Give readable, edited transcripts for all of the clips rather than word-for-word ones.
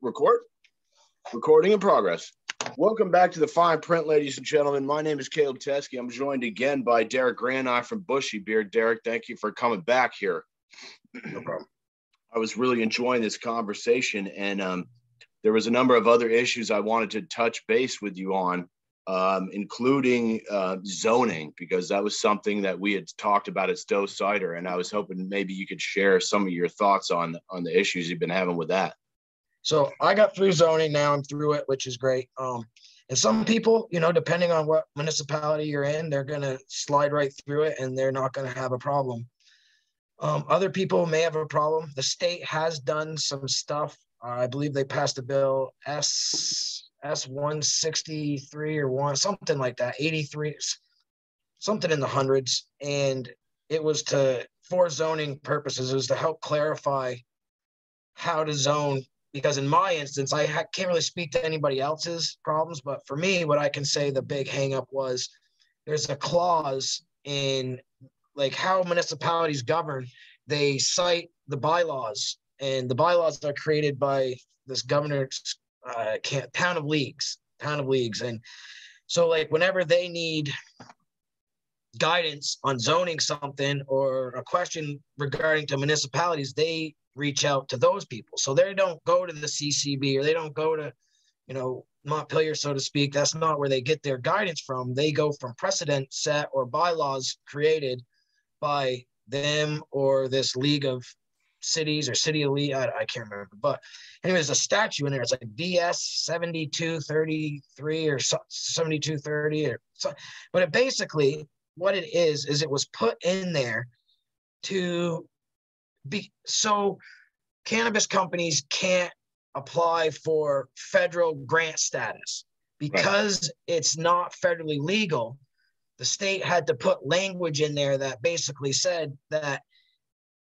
Record. Recording in progress. Welcome back to the Fine Print, ladies and gentlemen. My name is Caleb Teskey. I'm joined again by Darrick Granai from Bushy Beard. Darrick, thank you for coming back here. No problem. I was really enjoying this conversation, and there was a number of other issues I wanted to touch base with you on, including zoning, because that was something that we had talked about at Stowe Cider, and I was hoping maybe you could share some of your thoughts on the issues you've been having with that. So I got through zoning. Now I'm through it, which is great. And some people, depending on what municipality you're in, they're going to slide right through it and they're not going to have a problem. Other people may have a problem. The state has done some stuff. I believe they passed a bill S163 or one, something like that, 83, something in the hundreds. And it was for zoning purposes, it was to help clarify how to zone. Because in my instance, I can't really speak to anybody else's problems, but for me, what I can say the big hangup was there's a clause in like how municipalities govern. They cite the bylaws, and the bylaws are created by this governor's town of leagues. And so like whenever they need guidance on zoning something or a question regarding to municipalities, they reach out to those people. So they don't go to the CCB or they don't go to, Montpelier, so to speak. That's not where they get their guidance from. They go from precedent set or bylaws created by them or this league of cities or city elite. I can't remember. But anyway, there's a statute in there. It's like BS 7233 or 7230 or so. But it basically, what it is it was put in there to be so cannabis companies can't apply for federal grant status because it's not federally legal. The state had to put language in there that basically said that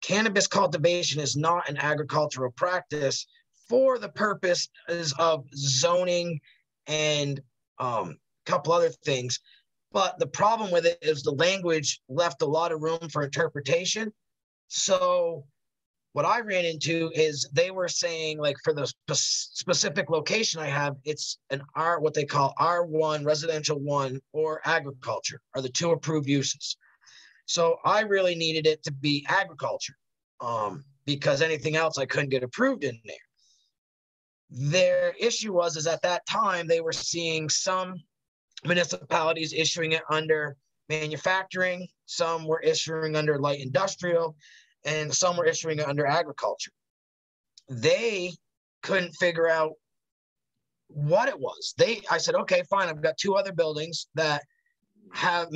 cannabis cultivation is not an agricultural practice for the purposes of zoning and a couple other things. But the problem with it is the language left a lot of room for interpretation. So what I ran into is they were saying, like, for the specific location I have, it's what they call R1, residential 1, or agriculture are the two approved uses. So I really needed it to be agriculture because anything else I couldn't get approved in there. Their issue is at that time they were seeing some municipalities issuing it under manufacturing, some were issuing under light industrial, and some were issuing it under agriculture. They couldn't figure out what it was. I said, okay, fine. I've got two other buildings that have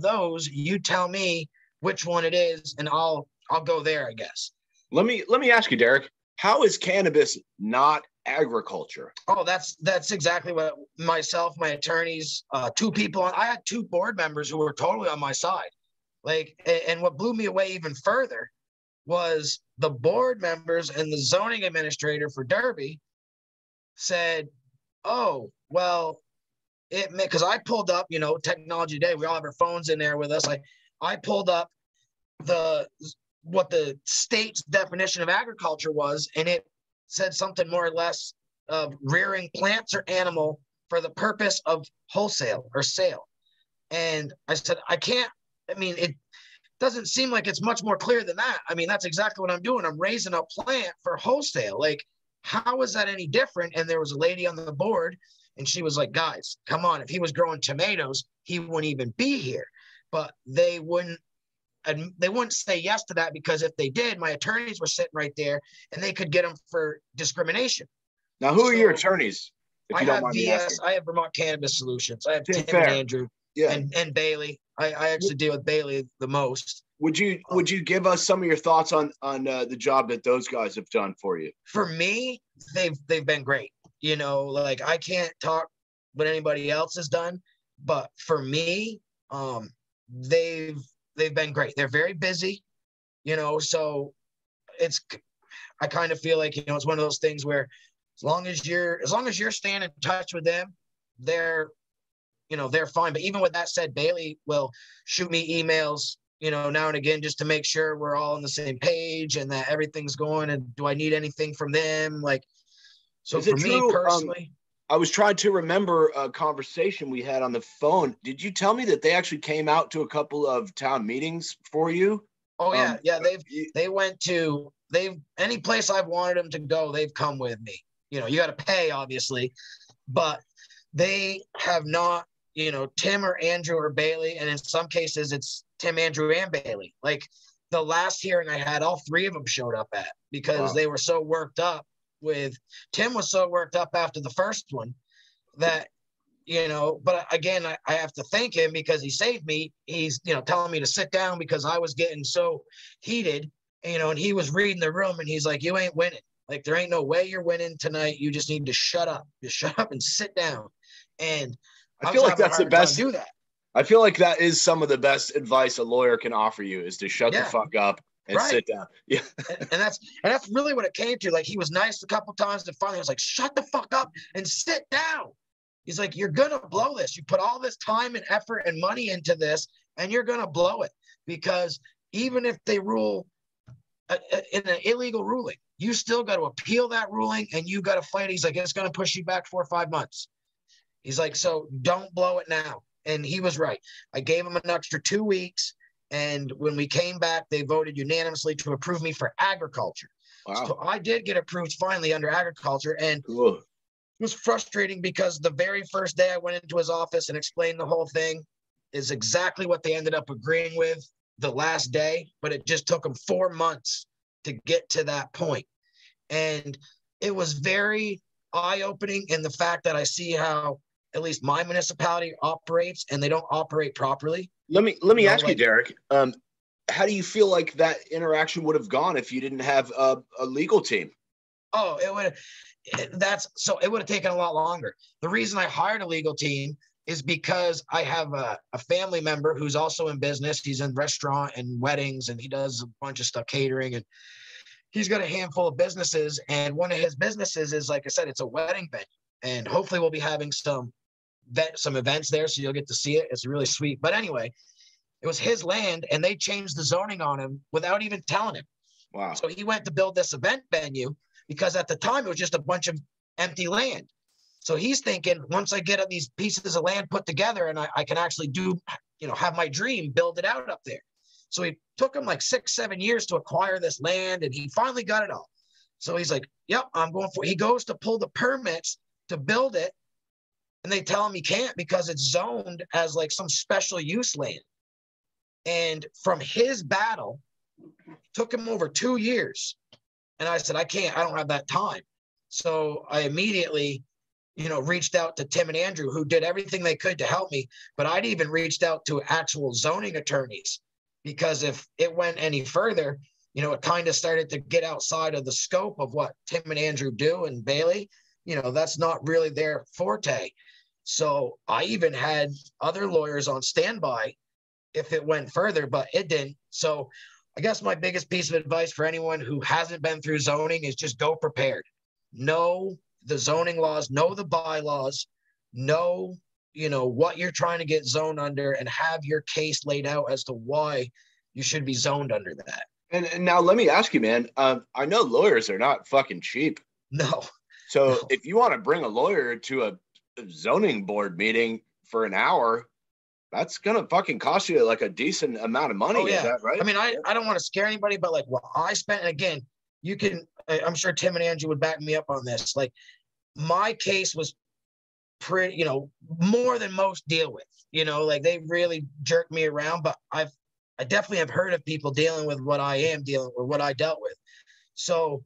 those. You tell me which one it is, and I'll go there, I guess. Let me ask you, Darrick, how is cannabis not agriculture? Oh, that's exactly what myself, my attorneys, I had two board members who were totally on my side. And what blew me away even further was the board members and the zoning administrator for Derby said, oh, well, because I pulled up, technology today, we all have our phones in there with us. I pulled up what the state's definition of agriculture was, and it said something more or less of rearing plants or animal for the purpose of wholesale or sale. And I said, it doesn't seem like it's much more clear than that. That's exactly what I'm doing. I'm raising a plant for wholesale. Like, how is that any different? And there was a lady on the board, and she was like, guys, come on. If he was growing tomatoes, he wouldn't even be here. But they wouldn't say yes to that, because if they did, my attorneys were sitting right there and they could get them for discrimination. Now, who are your attorneys? I have VS, I have Vermont Cannabis Solutions. I have Tim and Andrew and Bailey. I actually deal with Bailey the most. Would you give us some of your thoughts on the job that those guys have done for you? For me, they've been great. I can't talk what anybody else has done, but for me, they've been great. They're very busy, so I kind of feel like, it's one of those things where as long as you're staying in touch with them, they're fine. But even with that said, Bailey will shoot me emails, now and again, just to make sure we're all on the same page and that everything's going. And do I need anything from them? So Is for it me true? personally, I was trying to remember a conversation we had on the phone. Did you tell me that they actually came out to a couple of town meetings for you? oh yeah, Um, yeah, y- they've any place I've wanted them to go, they've come with me. You know, you got to pay obviously, but they have not, Tim or Andrew or Bailey, and in some cases it's Tim, Andrew, and Bailey. Like the last hearing I had, all three of them showed up at because wow. they were so worked up with Tim was so worked up after the first one that but again, I have to thank him because he saved me. He's, telling me to sit down because I was getting so heated, and he was reading the room and he's like, you ain't winning. Like, there ain't no way you're winning tonight. You just need to shut up. Just shut up and sit down. And I I feel was like having a that's the hard time best. do that. I feel like that is some of the best advice a lawyer can offer you is to shut the Yeah, fuck up and right. sit down. Yeah. And that's really what it came to. Like, he was nice a couple times, and finally I was like, shut the fuck up and sit down. He's like, you're going to blow this. You put all this time and effort and money into this, and you're going to blow it. Because even if they rule in an illegal ruling, you still got to appeal that ruling and you got to fight. He's like, it's going to push you back 4 or 5 months. He's like, so don't blow it now. And he was right. I gave him an extra 2 weeks. And when we came back, they voted unanimously to approve me for agriculture. Wow. So I did get approved finally under agriculture. And Cool. it was frustrating because the very first day I went into his office and explained the whole thing is exactly what they ended up agreeing with the last day, but it just took them 4 months to get to that point. And it was very eye-opening in the fact that I see how at least my municipality operates, and they don't operate properly. Let me ask you, Darrick. How do you feel like that interaction would have gone if you didn't have a legal team? Oh, it would have taken a lot longer. The reason I hired a legal team is because I have a family member who's also in business. He's in restaurant and weddings, and he does a bunch of stuff, catering, and he's got a handful of businesses. And one of his businesses is, like I said, it's a wedding venue, and hopefully we'll be having some events there, so you'll get to see it. It's really sweet. But anyway, it was his land, and they changed the zoning on him without even telling him. Wow. So he went to build this event venue because at the time it was just a bunch of empty land. So he's thinking, once I get these pieces of land put together and I can actually have my dream, build it out up there. So he took him like 6-7 years to acquire this land, and he finally got it all. So he's like, yep, I'm going for it. He goes to pull the permits to build it, and they tell him he can't because it's zoned as like some special use land. And from his battle, it took him over 2 years. And I said, I don't have that time. So I immediately, reached out to Tim and Andrew, who did everything they could to help me. But I'd even reached out to actual zoning attorneys, because if it went any further, it kind of started to get outside of the scope of what Tim and Andrew do, and Bailey, that's not really their forte. So I even had other lawyers on standby if it went further, but it didn't. So I guess my biggest piece of advice for anyone who hasn't been through zoning is just go prepared. Know the zoning laws, know the bylaws, know, what you're trying to get zoned under, and have your case laid out as to why you should be zoned under that. And now let me ask you, man, I know lawyers are not fucking cheap. No. So if you want to bring a lawyer to a zoning board meeting for an hour, that's going to fucking cost you like a decent amount of money. Oh, yeah. Is that right? I mean, I don't want to scare anybody, but like what I spent, and again, I'm sure Tim and Andrew would back me up on this. Like, my case was pretty, more than most deal with, like they really jerked me around, but I definitely have heard of people dealing with what I am dealing with, what I dealt with. So,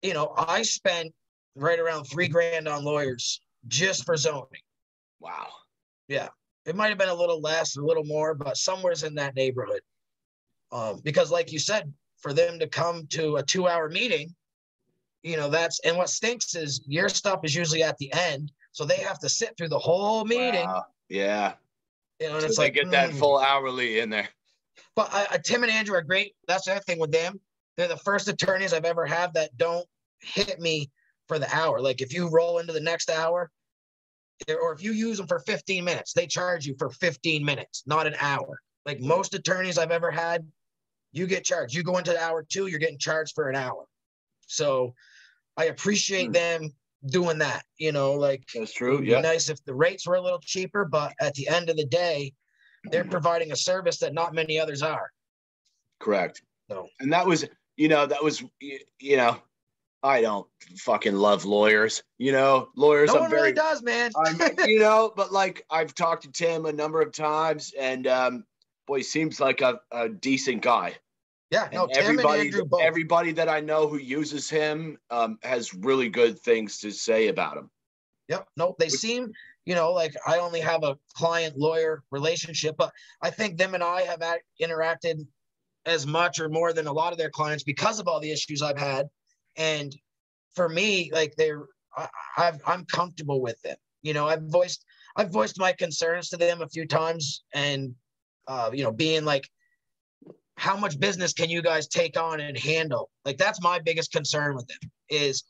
I spent right around $3,000 on lawyers just for zoning. Wow. Yeah. It might've been a little less, a little more, but somewhere's in that neighborhood. Because like you said, for them to come to a 2-hour meeting, and what stinks is your stuff is usually at the end. So they have to sit through the whole meeting. Wow. Yeah. And so it's they like, get that full hourly in there. But Tim and Andrew are great. That's the other thing with them. They're the first attorneys I've ever had that don't hit me for the hour. Like, if you roll into the next hour, or if you use them for 15 minutes, they charge you for 15 minutes, not an hour. Like most attorneys I've ever had, you get charged. You go into hour 2, you're getting charged for an hour. So I appreciate them doing that, like That's it true. would be Yeah. nice if the rates were a little cheaper, but at the end of the day, they're providing a service that not many others are. Correct. So, And that was, I don't fucking love lawyers, lawyers. no one really does, man. But like I've talked to Tim a number of times and, boy, he seems like a decent guy. Yeah, no, And Tim and Andrew both. everybody that I know who uses him has really good things to say about him. Yep. No, they seem, like I only have a client-lawyer relationship, but I think them and I have interacted as much or more than a lot of their clients because of all the issues I've had. And for me, like I'm comfortable with them. I've voiced my concerns to them a few times, and being like, how much business can you guys take on and handle? Like, that's my biggest concern with them is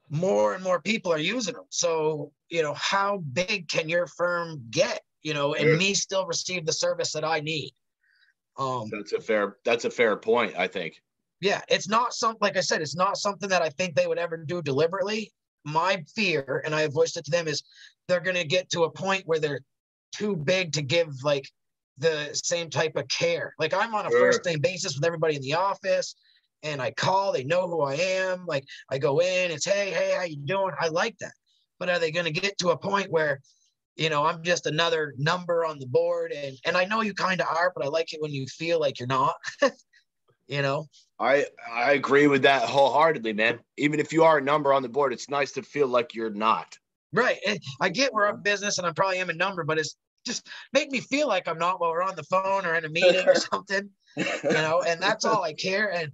more and more people are using them. So, how big can your firm get, and me still receive the service that I need? That's a fair point, I think. Yeah, it's not something, like I said, it's not something that I think they would ever do deliberately. My fear, and I have voiced it to them, is they're going to get to a point where they're too big to give like the same type of care. Like, I'm on a first name basis with everybody in the office, and I call, they know who I am. Like, I go in, it's, hey, how you doing? I like that. But are they going to get to a point where, I'm just another number on the board? And I know you kind of are, but I like it when you feel like you're not. I agree with that wholeheartedly, man. Even if you are a number on the board, it's nice to feel like you're not. Right. And I get we're a business and I probably am a number, but it's just make me feel like I'm not while we're on the phone or in a meeting or something, and that's all I care. And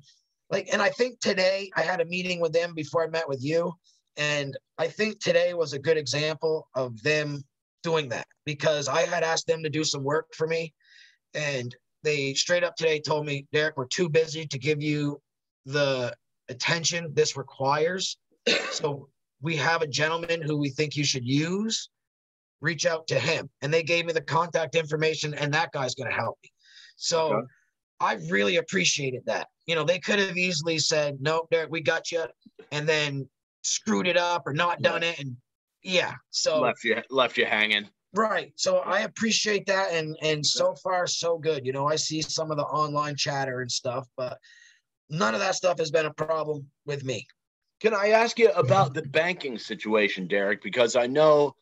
I think today I had a meeting with them before I met with you. And I think today was a good example of them doing that, because I had asked them to do some work for me, and they straight up today told me, Darrick, we're too busy to give you the attention this requires. So we have a gentleman who we think you should use. Reach out to him. And they gave me the contact information, and that guy's going to help me. So okay. I really appreciated that. They could have easily said, no, Darrick, we got you, and then screwed it up or not done it. And so left you hanging. Right. So I appreciate that. And so far, so good. I see some of the online chatter and stuff, but none of that stuff has been a problem with me. Can I ask you about the banking situation, Darrick? Because I know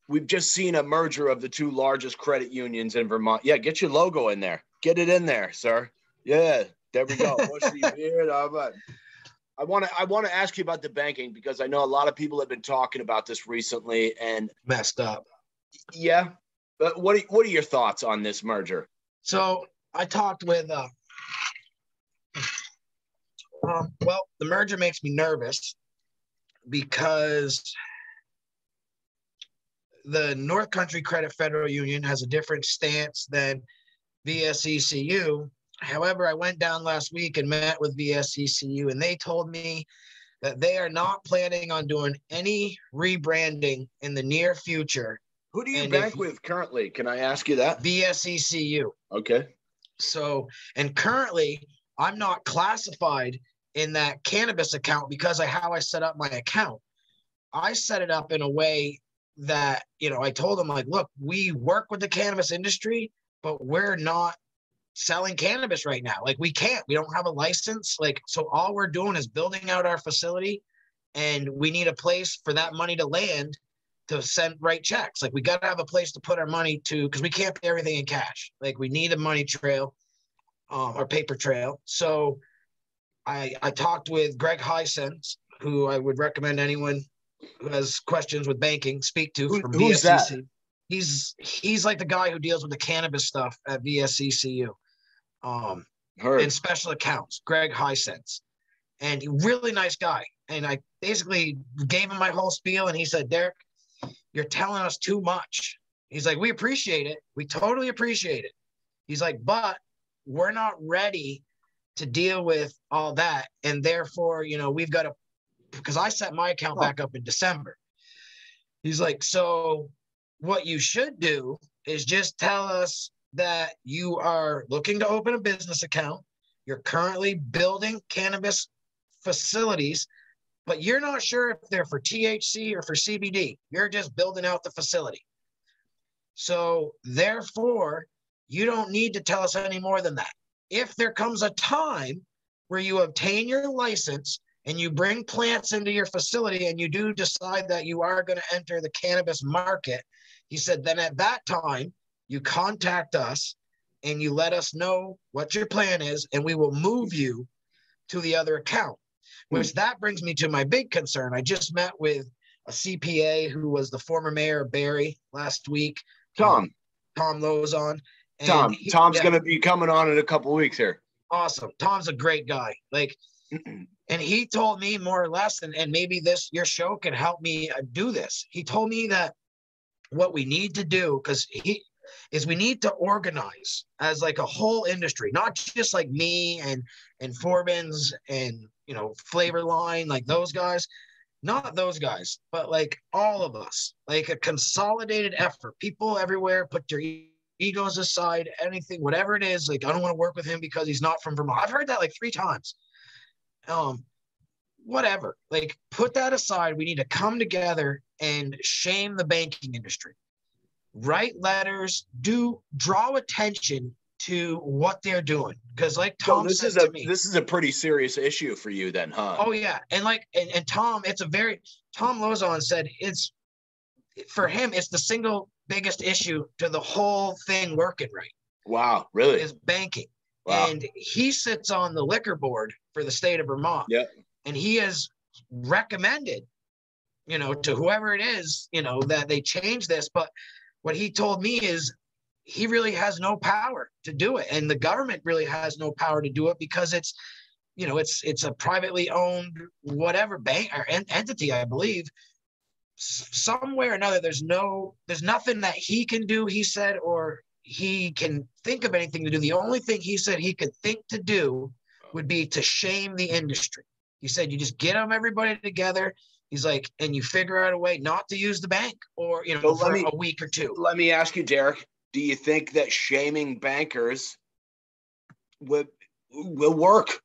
we've just seen a merger of the two largest credit unions in Vermont. Yeah, get your logo in there. Get it in there, sir. Yeah, there we go. Bushy Beard. I want to ask you about the banking, because I know a lot of people have been talking about this recently and messed up. Yeah, but what are your thoughts on this merger? So I talked with, the merger makes me nervous because the North Country Credit Federal Union has a different stance than VSECU. However, I went down last week and met with VSECU, and they told me that they are not planning on doing any rebranding in the near future. Who do you bank with currently? Can I ask you that? VSECU. Okay. So, and currently, I'm not classified in that cannabis account because of how I set up my account. I set it up in a way that, I told them, like, look, we work with the cannabis industry, but we're not selling cannabis right now. Like, we don't have a license. Like, so all we're doing is building out our facility, and we need a place for that money to land to write checks. Like, we got to have a place to put our money to, because we can't pay everything in cash. Like, we need a money trail, or paper trail. So I talked with Greg Hisense, who I would recommend anyone who has questions with banking speak to from VSCC. Who's that? He's like the guy who deals with the cannabis stuff at VSCCU. And special accounts, Greg Hisense. And really nice guy. And I basically gave him my whole spiel, and he said, Darrick, you're telling us too much. He's like, we appreciate it. We totally appreciate it. He's like, but we're not ready to deal with all that. And therefore, we've got to, because I set my account back up in December. He's like, so what you should do is just tell us that you are looking to open a business account. You're currently building cannabis facilities, but you're not sure if they're for THC or for CBD. You're just building out the facility. So therefore, you don't need to tell us any more than that. If there comes a time where you obtain your license and you bring plants into your facility and you do decide that you are going to enter the cannabis market, he said, then at that time, you contact us and you let us know what your plan is, and we will move you to the other account, which that brings me to my big concern. I just met with a CPA who was the former mayor of Barrie last week. Tom Lozon. Tom's going to be coming on in a couple of weeks here. Awesome. Tom's a great guy. Like, and he told me more or less, and maybe your show can help me do this. He told me that what we need to do, we need to organize as like a whole industry, not just like me and Forbins and, Flavor Line, like those guys, not those guys, but like all of us, like a consolidated effort. People everywhere put their egos aside, anything, whatever it is. Like, I don't want to work with him because he's not from Vermont. I've heard that like 3 times. Whatever, like, put that aside. We need to come together and shame the banking industry. Write letters, draw attention to what they're doing. Because like Tom said to me, this is a pretty serious issue for you then, huh? Oh yeah. And Tom, Tom Lozon said for him, it's the single biggest issue to the whole thing working right. Wow, really? Is banking. Wow. And he sits on the liquor board for the state of Vermont. Yeah. And he has recommended, to whoever it is, that they change this. But what he told me is he really has no power to do it. And the government really has no power to do it because it's a privately owned whatever bank or entity, I believe. Somewhere or another, there's nothing that he can do, he said, or he can think of anything to do. The only thing he said he could think to do would be to shame the industry. He said, you just get everybody together. He's like, and you figure out a way not to use the bank or, for a week or 2. Let me ask you, Darrick, do you think that shaming bankers will work?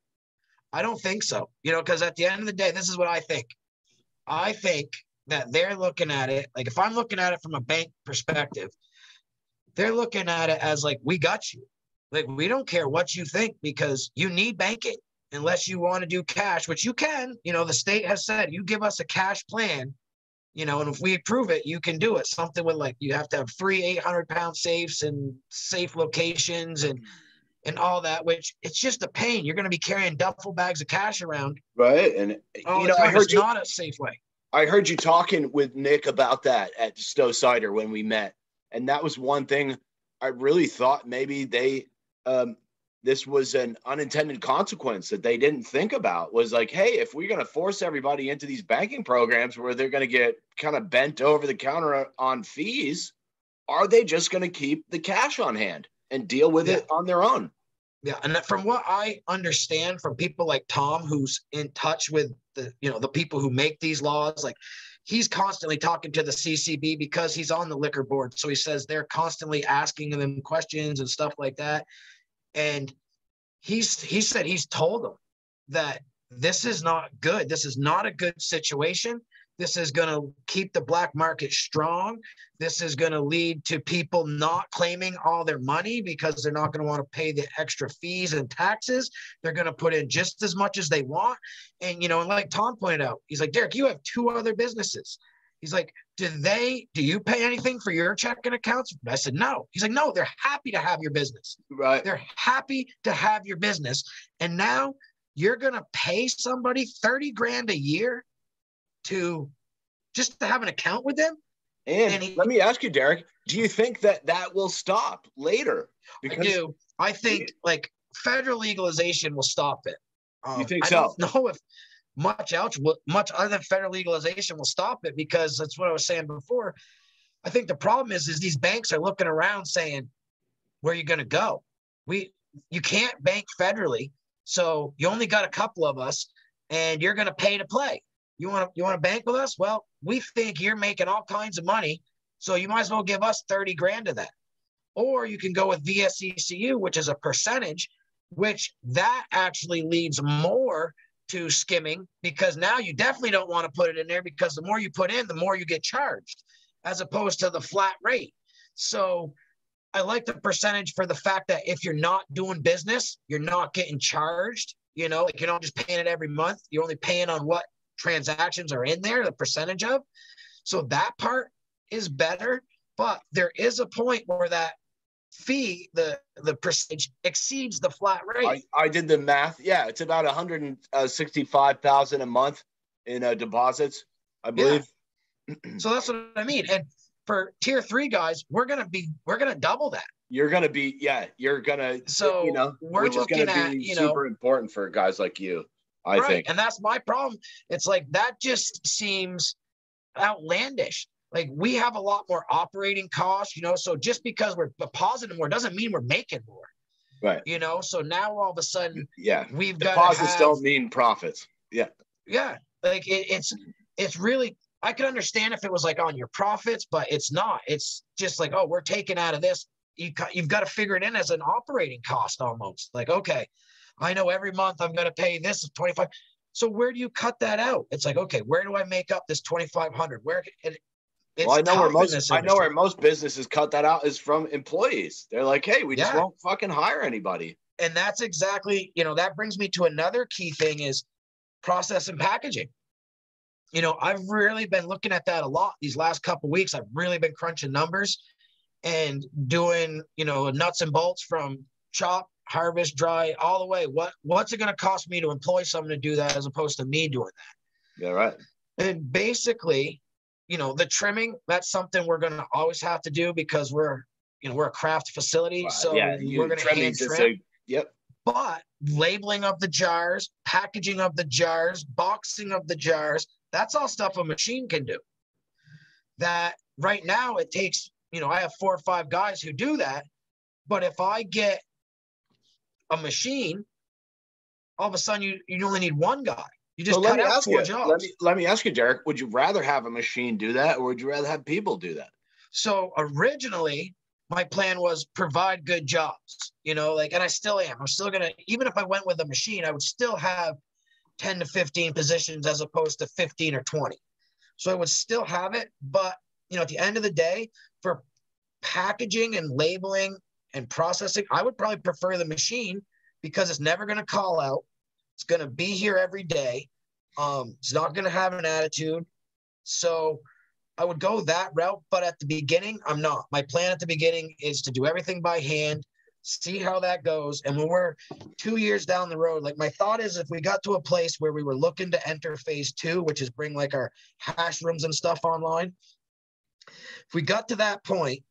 I don't think so, because at the end of the day, this is what I think. I think that they're looking at it, like if I'm looking at it from a bank perspective, they're looking at it as like, we got you. Like, we don't care what you think because you need banking unless you want to do cash, which you can. The state has said, you give us a cash plan, and if we approve it, you can do it. Something with like, you have to have 3 800-pound safes and safe locations and all that, which it's just a pain. You're going to be carrying duffel bags of cash around. Right. And, I heard not a safe way. I heard you talking with Nick about that at Stowe Cider when we met. And that was one thing I really thought maybe this was an unintended consequence that they didn't think about, was like, hey, if we're going to force everybody into these banking programs where they're going to get kind of bent over the counter on fees, are they just going to keep the cash on hand and deal with it on their own? Yeah. And from what I understand from people like Tom, who's in touch with the people who make these laws, like he's constantly talking to the CCB because he's on the liquor board. So he says they're constantly asking them questions and stuff like that. And he said he's told them that this is not good. This is not a good situation. This is going to keep the black market strong. This is going to lead to people not claiming all their money because they're not going to want to pay the extra fees and taxes. They're going to put in just as much as they want. And, and like Tom pointed out, he's like, Darrick, you have 2 other businesses. He's like, do you pay anything for your checking accounts? I said, no. He's like, no, they're happy to have your business. Right. They're happy to have your business. And now you're going to pay somebody $30,000 a year just to have an account with them. And let me ask you, Darrick, do you think that will stop later? Because I do. I think like federal legalization will stop it. You think I don't know if much other than federal legalization will stop it, because that's what I was saying before. I think the problem is these banks are looking around saying, where are you going to go? You can't bank federally. So you only got a couple of us and you're going to pay to play. You want to bank with us? Well, we think you're making all kinds of money, so you might as well give us $30,000 of that. Or you can go with VSECU, which is a percentage, which that actually leads more to skimming, because now you definitely don't want to put it in there, because the more you put in, the more you get charged, as opposed to the flat rate. So I like the percentage for the fact that if you're not doing business, you're not getting charged, like you're not just paying it every month. You're only paying on what transactions are in there, the percentage of. So that part is better, but there is a point where that fee, the percentage exceeds the flat rate. I did the math. Yeah, it's about 165,000 a month in deposits, I believe. Yeah. So that's what I mean. And for tier 3 guys, we're gonna double that. You're gonna be, you're gonna, so we're which is looking gonna be super important for guys like you, I think. And that's my problem. It's like that just seems outlandish. Like, we have a lot more operating costs, so just because we're depositing more doesn't mean we're making more. Right. So now all of a sudden, we've got deposits don't mean profits. Yeah. Yeah. Like it's really, I could understand if it was like on your profits, but it's not. It's just like, oh, we're taking out of this. You've got to figure it in as an operating cost almost. Like, okay, I know every month I'm going to pay this 25. So where do you cut that out? It's like, okay, where do I make up this 2,500? Where well, I know where most businesses cut that out is from employees. They're like, hey, we just won't fucking hire anybody. And that's exactly, that brings me to another key thing is process and packaging. I've really been looking at that a lot these last couple of weeks. I've really been crunching numbers and doing, nuts and bolts from chop, harvest, dry, all the way. What's it going to cost me to employ someone to do that as opposed to me doing that? Yeah, right. And basically, the trimming, that's something we're going to always have to do because we're a craft facility. So we're going to hand trim. Yep. But labeling of the jars, packaging of the jars, boxing of the jars, that's all stuff a machine can do. That right now it takes, I have 4 or 5 guys who do that. But if I get a machine, all of a sudden you only need 1 guy. You just cut out 4 jobs. Let me ask you, Darrick, would you rather have a machine do that, or would you rather have people do that? So originally, my plan was provide good jobs, and I still am. I'm still going to, even if I went with a machine, I would still have 10 to 15 positions as opposed to 15 or 20. So I would still have it. But, at the end of the day, for packaging and labeling and processing, I would probably prefer the machine because it's never going to call out. It's going to be here every day. It's not going to have an attitude. So I would go that route, but at the beginning, I'm not. My plan at the beginning is to do everything by hand, see how that goes. And when we're 2 years down the road, like my thought is if we got to a place where we were looking to enter phase 2, which is bring like our hash rooms and stuff online. If we got to that point,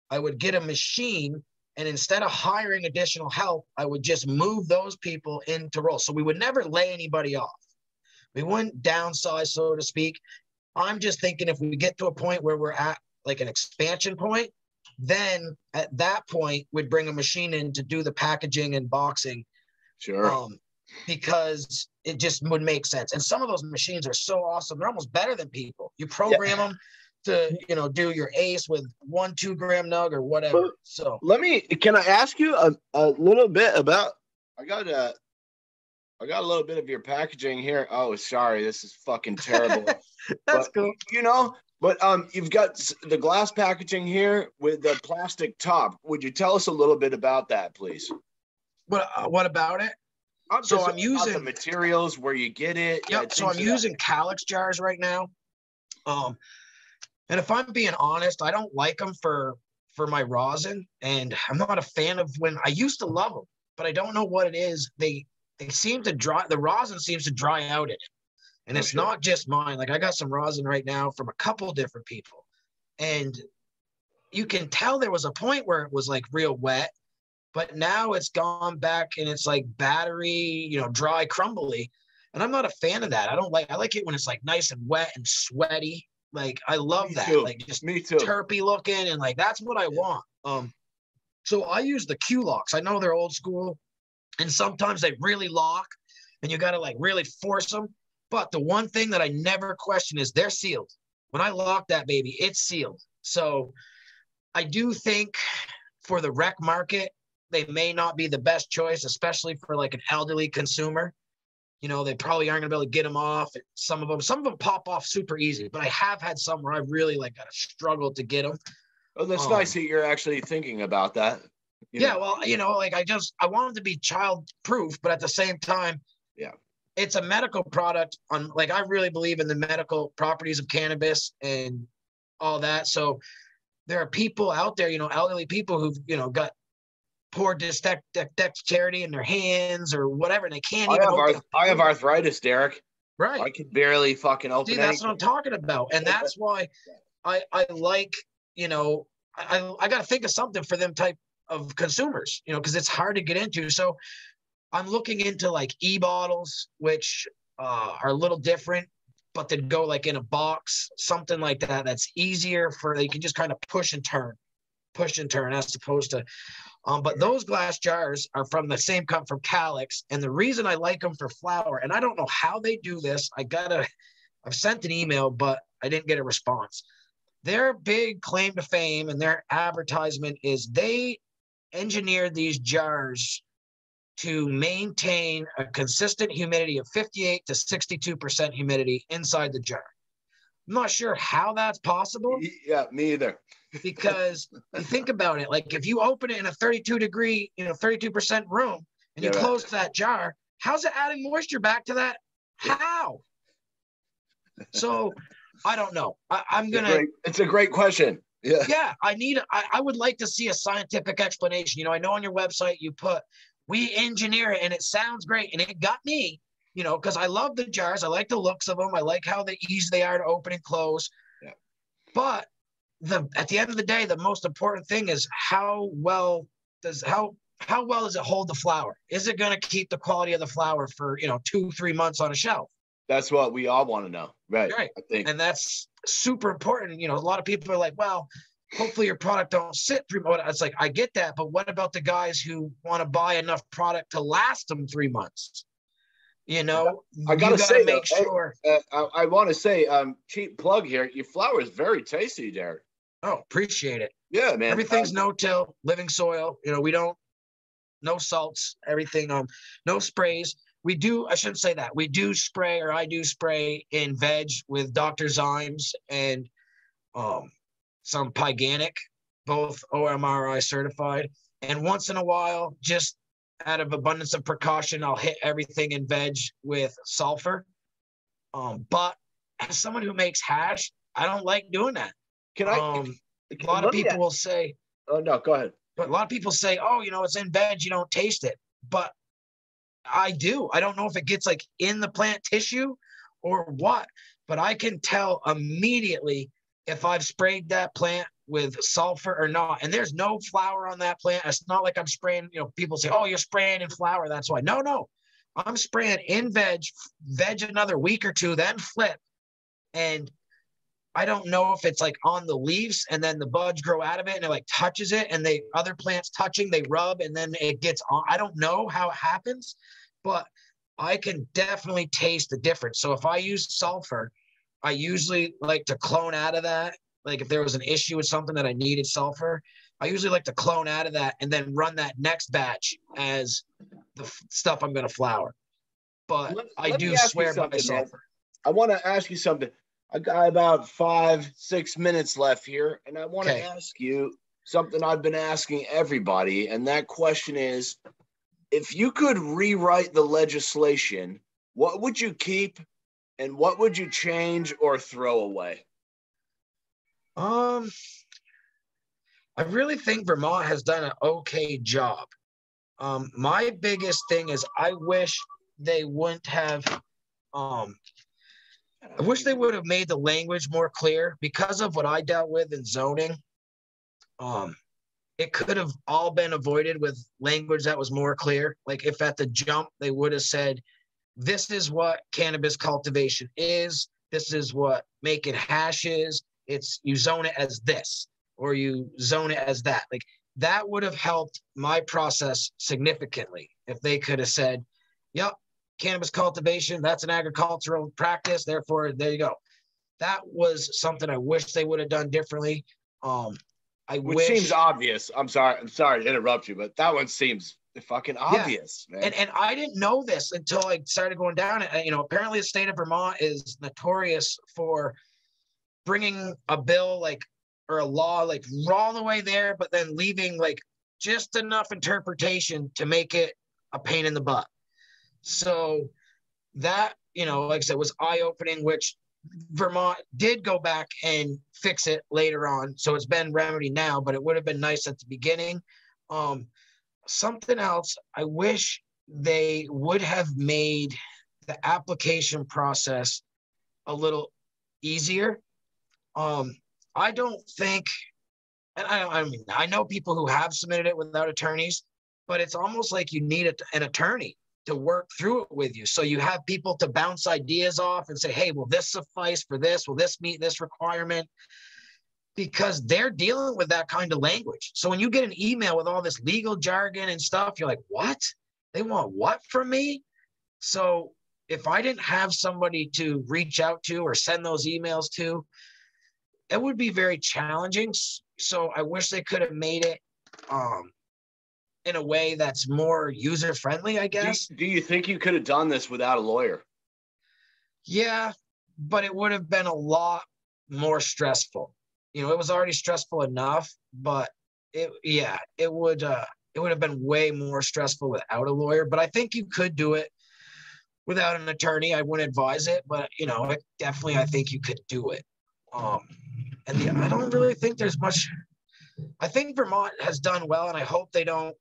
I would get a machine, and instead of hiring additional help, I would just move those people into roles. So we would never lay anybody off. We wouldn't downsize, so to speak. I'm just thinking if we get to a point where we're at like an expansion point, then at that point we'd bring a machine in to do the packaging and boxing. Sure. Because it just would make sense. And some of those machines are so awesome. They're almost better than people. You program them to, do your ace with 1-2 gram nug or whatever. So can I ask you a little bit about, I got a little bit of your packaging here. Oh, sorry. This is fucking terrible. That's cool. But you've got the glass packaging here with the plastic top. Would you tell us a little bit about that, please? What about it? I'm using the materials, where you get it. Yep. So I'm using calyx jars right now. And if I'm being honest, I don't like them for my rosin, and I'm not a fan of when I used to love them, but I don't know what it is. They seem to dry. The rosin seems to dry out in it. And it's not just mine. Like I got some rosin right now from a couple different people. And you can tell there was a point where it was like real wet, but now it's gone back and it's like battery, dry, crumbly. And I'm not a fan of that. I like it when it's like nice and wet and sweaty. Like I love that. Too. Like just Me too. terpy looking, and like that's what I want. So I use the Q locks. I know they're old school, and sometimes they really lock, and you got to like really force them. But the one thing that I never question is they're sealed. When I lock that baby, it's sealed. So I do think for the rec market, they may not be the best choice, especially for like an elderly consumer. they probably aren't gonna be able to get them off. Some of them pop off super easy, but I have had some where I really like got to struggle to get them. Oh, that's nice that you're actually thinking about that. Yeah, well, like I want them to be child proof, but at the same time, yeah, it's a medical product. I really believe in the medical properties of cannabis and all that. So there are people out there, elderly people who've got poor dexterity in their hands or whatever, and they can't even open. I have arthritis, Darrick. Right. I can barely fucking open. See, that's what I'm talking about, and that's why I like I got to think of something for them type of consumers, because it's hard to get into. So I'm looking into like e-bottles, which are a little different, but they go like in a box, something like that. That's easier you can just kind of push and turn as opposed to. But those glass jars are from the same company, from Calix. And the reason I like them for flower, and I don't know how they do this. I've sent an email, but I didn't get a response. Their big claim to fame and their advertisement is they engineered these jars to maintain a consistent humidity of 58 to 62% humidity inside the jar. I'm not sure how that's possible. Yeah, me either. Because you think about it, like if you open it in a 32-degree, 32% room and you close that jar, how's it adding moisture back to that? How? So I don't know. It's a great question. Yeah. Yeah. I would like to see a scientific explanation. I know on your website you put, we engineer it and it sounds great. And it got me, because I love the jars. I like the looks of them. I like how easy they are to open and close. Yeah. But at the end of the day, the most important thing is how well does it hold the flower? Is it going to keep the quality of the flower for 2-3 months on a shelf? That's what we all want to know, right? Right. I think, and that's super important. A lot of people are like, well, hopefully your product don't sit 3 months. It's like, I get that, but what about the guys who want to buy enough product to last them 3 months? I gotta say, make sure. I want to say, cheap plug here. Your flower is very tasty, Darrick. Oh, appreciate it. Yeah, man. Everything's no-till, living soil. We don't, no salts, everything, no sprays. I shouldn't say that. We do spray, or I do spray in veg with Dr. Zymes and some Pyganic, both OMRI certified. And once in a while, just out of abundance of precaution, I'll hit everything in veg with sulfur. But as someone who makes hash, I don't like doing that. A lot of people will say, oh no, go ahead. But a lot of people say, oh, it's in veg, you don't taste it. But I do. I don't know if it gets like in the plant tissue or what, but I can tell immediately if I've sprayed that plant with sulfur or not. And there's no flower on that plant. It's not like I'm spraying, people say, oh, you're spraying in flower. That's why. No. I'm spraying in veg another week or two, then flip. And I don't know if it's like on the leaves and then the buds grow out of it and it like touches it and other plants touching, they rub and then it gets on. I don't know how it happens, but I can definitely taste the difference. So if I use sulfur, I usually like to clone out of that. Like if there was an issue with something that I needed sulfur, I usually like to clone out of that and then run that next batch as the stuff I'm going to flower. But I do swear by sulfur. I want to ask you something. I got about 5-6 minutes left here, and I want to ask you something I've been asking everybody, and that question is, if you could rewrite the legislation, what would you keep, and what would you change or throw away? I really think Vermont has done an okay job. My biggest thing is I wish they wouldn't have I wish they would have made the language more clear because of what I dealt with in zoning. It could have all been avoided with language that was more clear. Like if at the jump they would have said, this is what cannabis cultivation is. This is what making hash is. You zone it as this, or you zone it as that. Like that would have helped my process significantly if they could have said, yep, cannabis cultivation, that's an agricultural practice. Therefore, there you go. That was something I wish they would have done differently. Which seems obvious. I'm sorry to interrupt you, but that one seems fucking obvious, man. And I didn't know this until I started going down. You know, apparently the state of Vermont is notorious for bringing a bill like or a law like all the way there, but then leaving like just enough interpretation to make it a pain in the butt. So that, you know, like I said, was eye-opening, which Vermont did go back and fix it later on. So it's been remedied now, but it would have been nice at the beginning. Something else, I wish they would have made the application process a little easier. I don't think, and I mean, I know people who have submitted it without attorneys, but it's almost like you need an attorney to work through it with you. So you have people to bounce ideas off and say, hey, will this suffice for this? Will this meet this requirement? Because they're dealing with that kind of language. So when you get an email with all this legal jargon and stuff, you're like, what? They want what from me? So if I didn't have somebody to reach out to or send those emails to, it would be very challenging. So I wish they could have made it in a way that's more user-friendly, I guess. Do you think you could have done this without a lawyer? Yeah, but it would have been a lot more stressful. You know, it was already stressful enough, but it would have been way more stressful without a lawyer. But I think you could do it without an attorney. I wouldn't advise it, but you know, I think you could do it. I don't really think there's much. I think Vermont has done well, and I hope they don't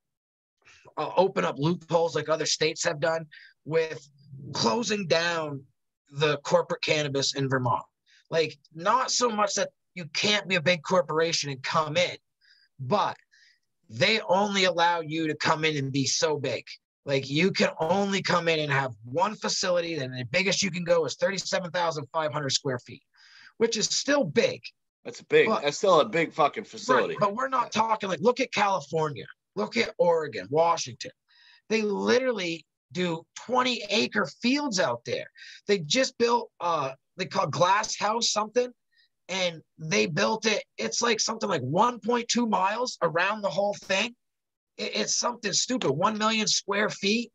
open up loopholes like other states have done with closing down the corporate cannabis in Vermont. Like, not so much that you can't be a big corporation and come in, but they only allow you to come in and be so big. Like, you can only come in and have one facility, and the biggest you can go is 37,500 square feet, which is still big. That's still a big fucking facility. Right, but we're not talking like, look at California, look at Oregon, Washington. They literally do 20-acre fields out there. They just built, they call Glass House something, and they built it. It's like something like 1.2 miles around the whole thing. It's something stupid. 1 million square feet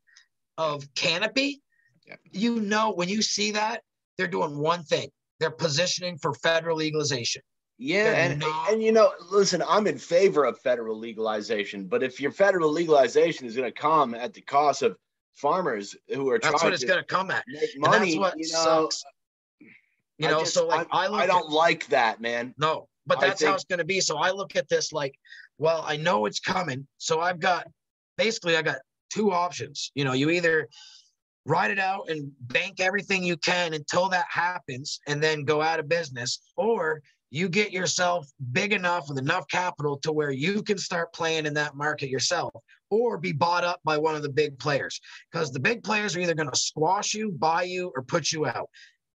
of canopy. Yeah. You know, when you see that, they're doing one thing. They're positioning for federal legalization. Yeah, and you know, listen, I'm in favor of federal legalization, but if your federal legalization is going to come at the cost of farmers who are that's what it's going to come at. Make money, and that's what sucks. You know, so like I don't like that, man. No, but that's how it's going to be. So I look at this like, well, I know it's coming. So I got two options. You know, you either ride it out and bank everything you can until that happens and then go out of business, or you get yourself big enough with enough capital to where you can start playing in that market yourself, or be bought up by one of the big players, because the big players are either going to squash you, buy you, or put you out.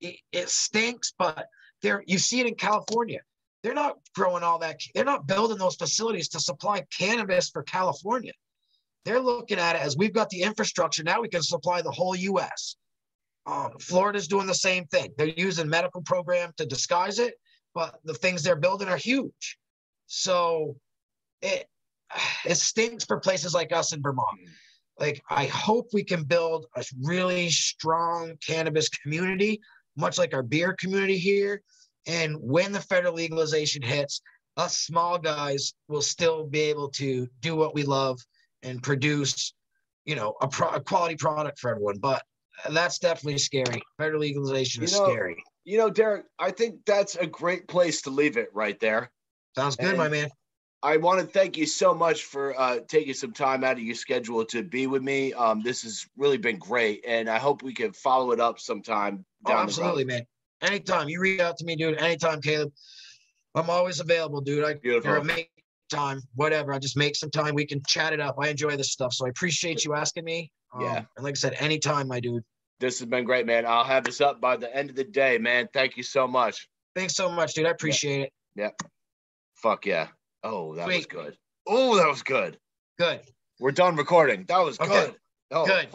It stinks, but you see it in California. They're not growing all that. They're not building those facilities to supply cannabis for California. They're looking at it as, we've got the infrastructure. Now we can supply the whole U.S. Florida's doing the same thing. They're using medical program to disguise it, but the things they're building are huge. So it stinks for places like us in Vermont. Like, I hope we can build a really strong cannabis community, much like our beer community here. And when the federal legalization hits, us small guys will still be able to do what we love and produce, you know, a quality product for everyone. But that's definitely scary. Federal legalization is scary. You know, Darrick, I think that's a great place to leave it right there. Sounds good, my man. I want to thank you so much for taking some time out of your schedule to be with me. This has really been great, and I hope we can follow it up sometime down absolutely, the road. Man. Anytime. You reach out to me, dude. Anytime, Caleb. I'm always available, dude. You're make time, whatever. I just make some time. We can chat it up. I enjoy this stuff, so I appreciate you asking me. And like I said, anytime, my dude. This has been great, man. I'll have this up by the end of the day, man. Thank you so much. Thanks so much, dude. I appreciate it. Yep. Fuck yeah. Oh, that was good. Oh, that was good. Good. We're done recording. That was good. Oh, good.